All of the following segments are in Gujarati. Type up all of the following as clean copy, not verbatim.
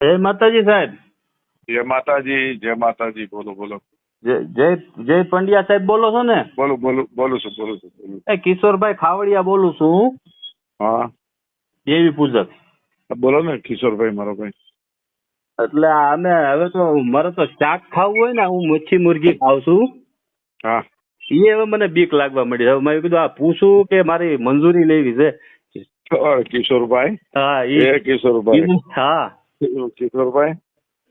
જય માતાજી સાહેબ. જય માતાજી, જય માતાજી. બોલો બોલો. જય પંડ્યા સાહેબ બોલો છો ને? બોલું છું. એ કિશોરભાઈ ખાવડિયા બોલું છું. હા, દેવી પૂજક. બોલો ને કિશોરભાઈ, મારો ભાઈ. એટલે અમે હવે તો મારે તો શાક ખાવું હોય ને, હું મચ્છી મુરગી ખાઉં છું. હા, એ હવે મને બીક લાગવા મળી. હવે મેં કીધું આ પૂછું કે મારી મંજૂરી લેવી છે. કિશોરભાઈ. હા કિશોરભાઈ. હા કિશોરભાઈ,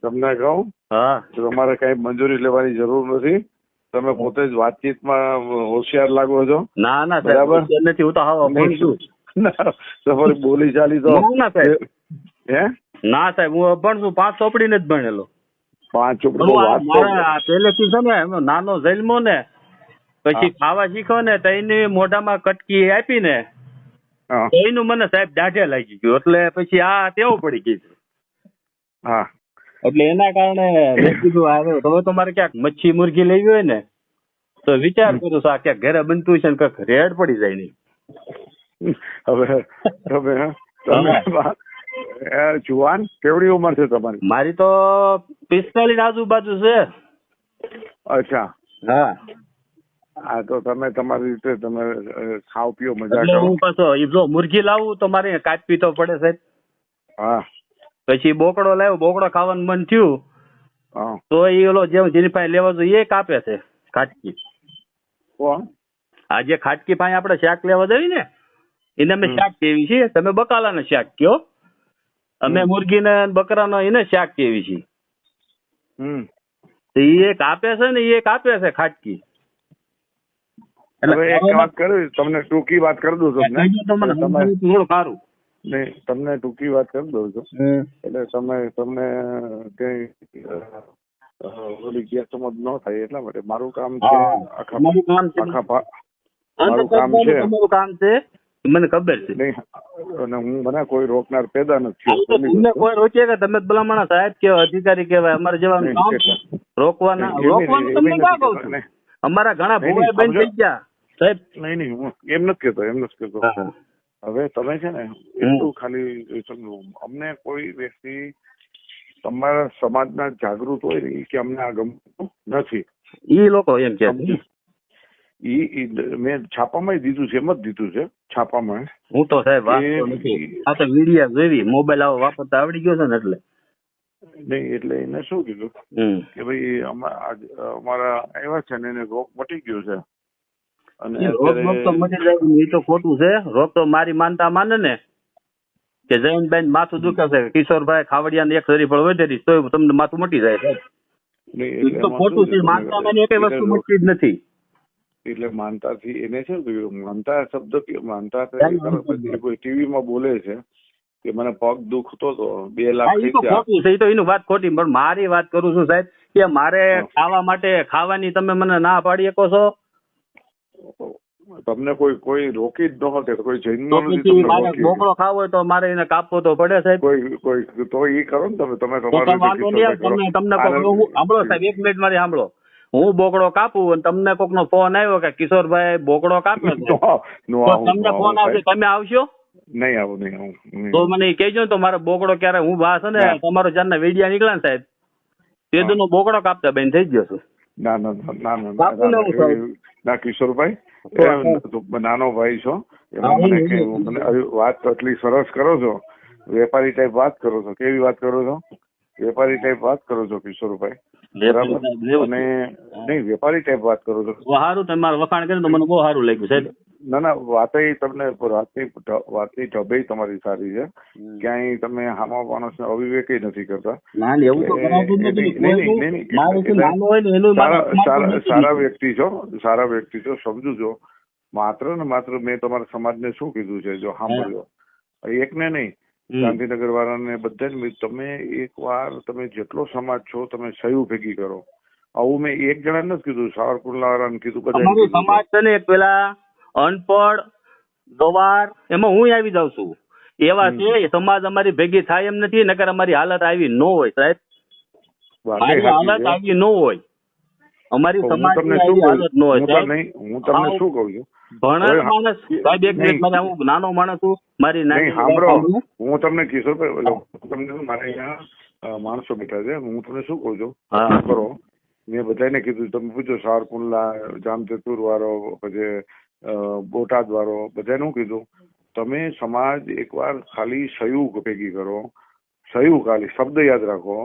તમને કહું, હા તમારે કઈ મંજૂરી લેવાની જરૂર નથી. તમે પોતે જ વાતચીતમાં હોશિયાર લાગો છો. ના ના બરાબર નથી, હું તો હા અભણ છું. તમારી બોલી ચાલી તો ના સાહેબ, હે ના સાહેબ હું અભણ છું. 5 ચોપડીને જ ભણેલો. 5 ચોપડી વાત પહેલેથી છે ને, નાનો જન્મો ને પછી ખાવા શીખો ને, તો એની મોઢામાં કટકી આપી ને, એનું મને સાહેબ દાઢે લાગી ગયું. એટલે પછી આ ટેવ પડી ગઈ. હા, એટલે એના કારણે મેં કીધું હવે તમારે ક્યાંક મચ્છી મુરગી લેવી હોય ને તો વિચાર કરું છું. આ ક્યાંક ઘરે બનતું છે ને કંઈક રેડ પડી જાય નહીં. હવે તમે જુવાન કેવડી ઉંમર છે તમારી? મારી તો 45 આજુબાજુ છે. અચ્છા. હા, હા, તો તમે તમારી રીતે તમે ખાવ પીઓ, મજા એટલે કરો. હું પાછો જો મુરગી લાવું તો મારે કાપવી તો પડે સાહેબ. હા, પછી બોકડો લાવ્યો, બોકડો ખાવાનું મન થયું હા. તો એ ઓલો જેની પાસે લેવા જોઈએ એ કાપે છે ખાટકી. કોણ? આ જે ખાટકી પાસે આપણે શાક લેવા જઈએ ને એને અમે શાક કેવી છીએ. તમે બકાલાને શાક કયો, અમે મુરગીને બકરાનો એને શાક કેવી છીએ. એ કાપે છે ને, એ કાપે છે ખાટકી. હવે એક વાત કરું, તમને ટૂંકી વાત કરી દઉં છું. થોડું સારું નહીં, તમને ટૂંકી વાત કરી દઉં છું. એટલે તમને કઈ ઓલી ગેરસમજ ન થાય એટલા માટે. મારું કામ છે તમારું કામ છે, મને ખબર છે. નહીં, અને હું મને કોઈ રોકનાર પેદા નથી. તમને કોઈ રોકે કે તમે ભલામણ સાહેબ કેવાય, અધિકારી કેવાય, અમારે જવાનું રોકવાના તમને ના કહું છું. અમારા ઘણા ભૂવા બંધ થઈ ગયા સાહેબ. નહીં, હું એમ નથી કેતો. હવે તમે છે ને એટલું ખાલી સમજો, અમને કોઈ વ્યક્તિ તમારા સમાજના જાગૃત હોય ને કે અમને આ ગમતું નથી, ઈ લોકો એમ કે મેં છાપામાં દીધું છે, એમ જ દીધું છે છાપામાં. હું તો સાહેબ આ તો વિડીયો જોઈ, મોબાઈલ આવો વાપરતા આવડી ગયો છે ને એટલે. નહીં, એટલે એને શું કીધું કે ભાઈ અમારા આવ્યા છે ને એને રોગ મટી ગયો છે. અને રોગ તો મટી જાય એ તો ખોટું છે. રોગ તો મારી માનતા માને ને કે જૈનબેન માથું દુખે છે, કિશોરભાઈ ખાવડિયાને એક શરીફળ વધેરી તો તમને માથું મટી જાય. તો ખોટું છે. માનતા માની એક વસ્તુ મટતી જ નથી. એટલે માનતાથી એને શું કહ્યું, માનતા શબ્દ માનતા કોઈ ટીવીમાં બોલે છે કે મને પગ દુખતો હતો 2 લાખ થઈ ગયા. ખોટું છે, તો એનું વાત ખોટી. પણ મારી વાત કરું છું સાહેબ કે મારે ખાવા માટે ખાવાની તમે મને ના પાડી શકો છો. તમને કોઈ રોકી જ ન હોતે, કોઈ જન્મ મારે બોકડો ખાવો હોય તો મારે એને કાપવો તો પડે સાહેબ. કોઈ તો એ કરો ને તમે તમને સાંભળો સાહેબ, 1 મિનિટ મારી સાંભળો. હું બોકડો કાપું અને તમને કોક નો ફોન આવ્યો કે કિશોરભાઈ બોકડો કાપે તમને ફોન આવશે, તમે આવશો? નહીં આવું. તો મને કહેજો તો મારો બોકડો ક્યારે હું છે ને તમારો જાનના વિડિયા નીકળ્યા ને સાહેબ તે નો બોકડો કાપતા બેન થઈ ગયો છું. ના કિશોરભાઈ, નાનો ભાઈ છો, મને વાત એટલી સરસ કરો છો. વેપારી ટાઈપ વાત કરો છો. કેવી વાત કરો છો? વેપારી ટાઈપ વાત કરો છો કિશોરભાઈ, બરાબર? અને નહીં, વેપારી ટાઈપ વાત કરો છો. સારું, તમારે વખાણ કર્યું તો મને બહુ સારું લાગ્યું સાહેબ. ના, વાતઈ તમને વાતની ઢબે તમારી સારી છે. ક્યાંય તમે હામા માણસને અવિવેક નથી કરતા. સારા વ્યક્તિ છો, સમજુ છો. માત્ર ને માત્ર મેં તમારા સમાજને શું કીધું છે, જો સાંભળજો, એકને નહીં, ગાંધીનગર વાળાને બધાને, તમે એકવાર તમે જેટલો સમાજ છો તમે સહયોગ ભેગી કરો. આવું મેં એક જણા નથી કીધું, સાવરકુંડલા વાળાને કીધું, બધા સમાજ છે ને પેલા અનપઢ ગવાર એમાં હું આવી જાઉં છું. એવા છે સમાજ અમારી ભેગી થાય એમ નથી, નકર અમારી હાલત આવી ન હોય સાહેબ. હાલત આવી ન હોય અમારી સમાજની હાલત ન હોય. હું તમને શું કહું છું, ભણેલ માણસ સાહેબ, 1 મિનિટ, હું નાનો માણસ છું. મારી સાંભળો, હું તમને કિશોરભાઈ તમને મારે અહીંયા માણસો બેઠા છે. હું તમને શું કહું છું, હા. કરો મેં બધાને કીધું, તમે પૂછો સાવરકુંડલા, જામજોધપુર વાળો, પછી બોટાદ વાળો, બધાને હું કીધું તમે સમાજ એકવાર ખાલી સહયોગ ભેગી કરો, સહયોગ ખાલી શબ્દ યાદ રાખો,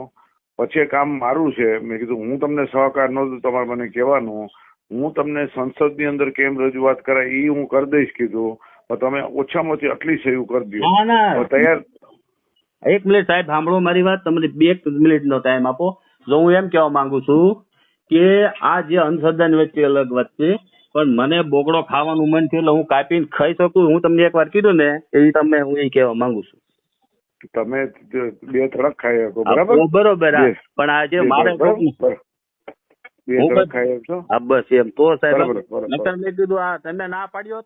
પછી કામ મારું છે. મેં કીધું હું તમને સહકાર નહોતું તમારે મને કહેવાનું, હું તમને સંસદની અંદર કેમ રજૂઆત કરાય એ હું કરી દઈશ કીધું, પણ તમે ઓછામાં ઓછી આટલી સહયોગ કરી દો. ના ના તૈયાર. એક મિનિટ સાહેબ સાંભળો મારી વાત, તમને 2 મિનિટનો ટાઈમ આપો. જો હું એમ કહેવા માંગુ છું કે આ જે અંધશ્રદ્ધાની વચ્ચે અલગ વાત છે, પણ મને બોકડો ખાવાનું મન થયું એટલે હું કાપીને ખાઈ શકું. હું તમને એકવાર કીધું ને એ તમે હું એ કહેવા માંગુ છું. તમે 2 ધડક ખાઈ શકો, બરાબર? બરોબર. પણ આ જે મારે 2 ધડક ખાઈ શકશો. હા બસ એમ તો સાહેબ. બરાબર. નકર મેં કીધું આ તમે ના પાડ્યો